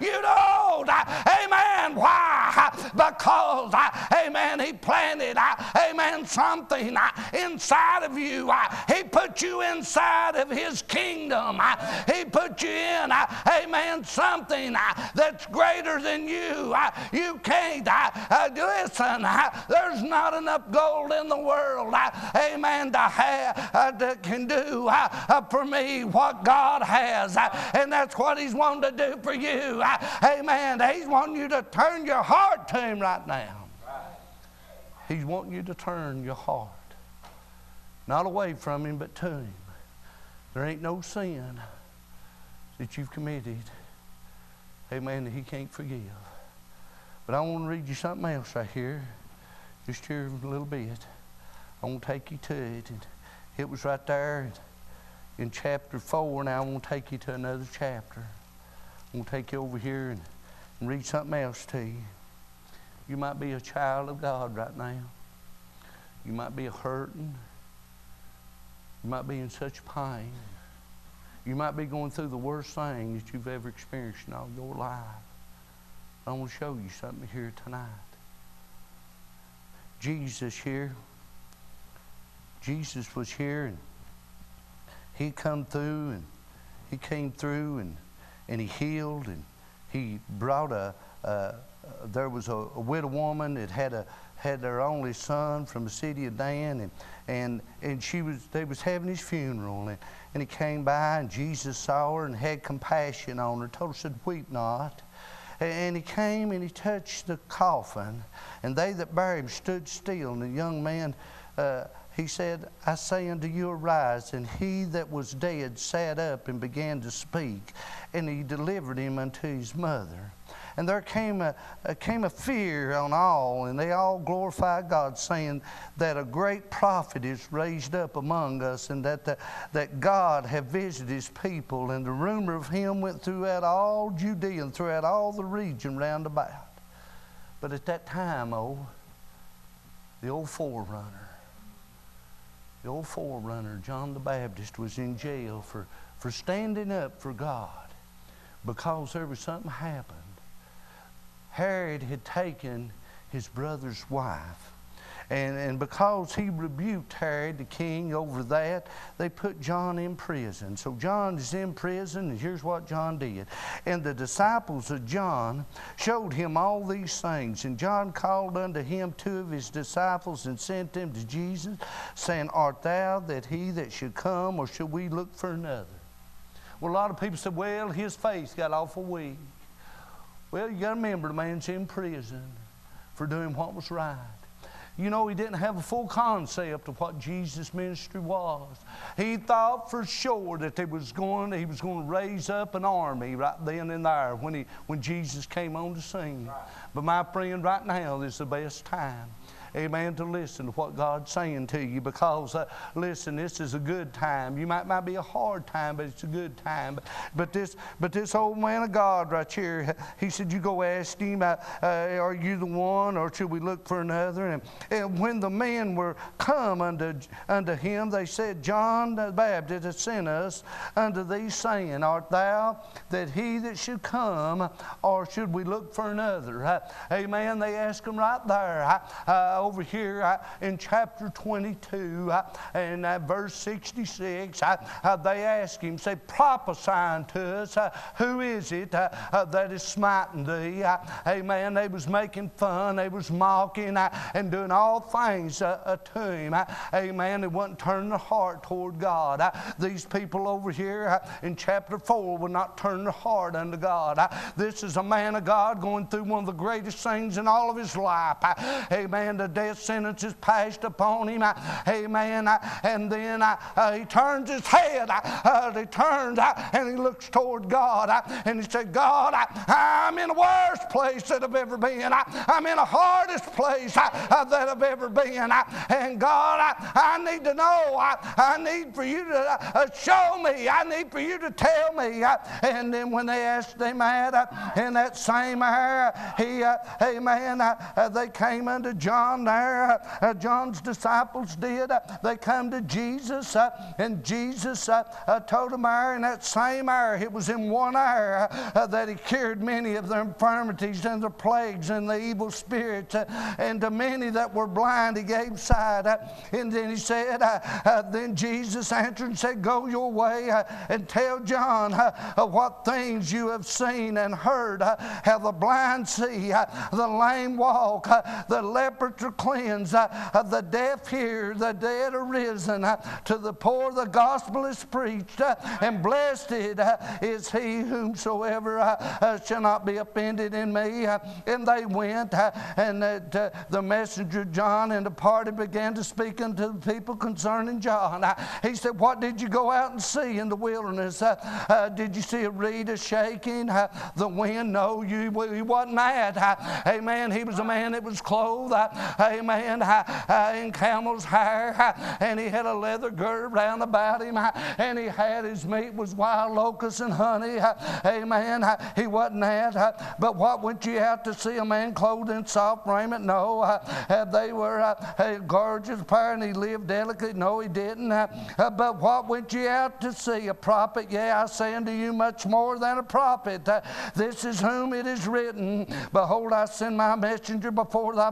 You don't. Amen. Why? Because, amen, He planted, amen, something inside of you. He put you inside of His kingdom. He put you in, amen, something that's greater than you. You can't, listen, there's not enough gold in the world, amen, to have, that can do for me what God has. And that's what He's wanting to do for you. Amen. He's wanting you to turn your heart to Him right now. He's wanting you to turn your heart. Not away from Him, but to Him. There ain't no sin that you've committed, amen, that He can't forgive. But I want to read you something else right here. Just here a little bit. I want to take you to it. And it was right there in chapter 4. Now I want to take you to another chapter. I want to take you over here and read something else to you. You might be a child of God right now. You might be hurting. You might be in such pain. You might be going through the worst thing that you've ever experienced in all your life. I want to show you something here tonight. Jesus here. Jesus was here, and He come through, and He came through, and He healed, and He brought there was a widow woman that had their only son from the city of Dan, and they was having his funeral, and He came by, and Jesus saw her and had compassion on her, told her, said, "Weep not." And He came and He touched the coffin, and they that bare Him stood still, and the young man, he said, "I say unto you, arise." And he that was dead sat up and began to speak, and He delivered him unto his mother. And there came a fear on all, and they all glorified God, saying that a great prophet is raised up among us, and that God have visited His people. And the rumor of Him went throughout all Judea and throughout all the region round about. But at that time, the old forerunner, John the Baptist, was in jail for standing up for God, because there was something happened. Herod had taken his brother's wife. And because he rebuked Herod, the king, over that, they put John in prison. So John is in prison, and here's what John did. And the disciples of John showed him all these things. And John called unto him 2 of his disciples and sent them to Jesus, saying, "Art thou that he that should come, or should we look for another?" Well, a lot of people said, well, his face got awful weak. Well, you got to remember, the man's in prison for doing what was right. You know, he didn't have a full concept of what Jesus' ministry was. He thought for sure that he was going to raise up an army right then and there when Jesus came on the scene. Right. But my friend, right now is the best time, amen, to listen to what God's saying to you, because, listen, this is a good time. You might be a hard time, but it's a good time. But this old man of God right here, he said, you go ask him, are you the one, or should we look for another? And when the men were come unto him, they said, John the Baptist hath sent us unto thee, saying, art thou that he that should come, or should we look for another? Amen. They asked him right there. Over here in chapter 22 and verse 66, they ask him, say, prophesying to us, who is it that is smiting thee? Amen. They was making fun, they was mocking and doing all things to him. Amen. They wasn't turning their heart toward God. These people over here in chapter 4 would not turn their heart unto God. This is a man of God going through one of the greatest things in all of his life. Amen. The death sentence is passed upon him. Amen. And then he turns his head. He turns and he looks toward God. And he said, God, I'm in the worst place that I've ever been. I'm in the hardest place that I've ever been. And God, I need to know. I need for you to show me. I need for you to tell me. And then when they asked him that, in that same hour, amen, they came unto John John there, John's disciples did. They come to Jesus, and Jesus told them there in that same hour, it was in 1 hour that he cured many of their infirmities and the plagues and the evil spirits, and to many that were blind he gave sight. And then he said, then Jesus answered and said, go your way and tell John what things you have seen and heard, how the blind see, the lame walk, the lepers are cleansed, the deaf hear, the dead are risen, to the poor the gospel is preached, and blessed is he whomsoever shall not be offended in me. And they went, and the messenger John and departed, began to speak unto the people concerning John. He said, what did you go out and see in the wilderness? Did you see a reed a shaking, the wind? No, he wasn't that. Amen. He was a man that was clothed, amen, in camel's hair, and he had a leather girdle round about him, and he had his meat was wild locusts and honey. Amen. He wasn't that. But what went you out to see? A man clothed in soft raiment? No. They were gorgeous pair, and he lived delicately? No, he didn't. But what went you out to see? A prophet? Yeah, I say unto you, much more than a prophet. This is whom it is written, behold, I send my messenger before thy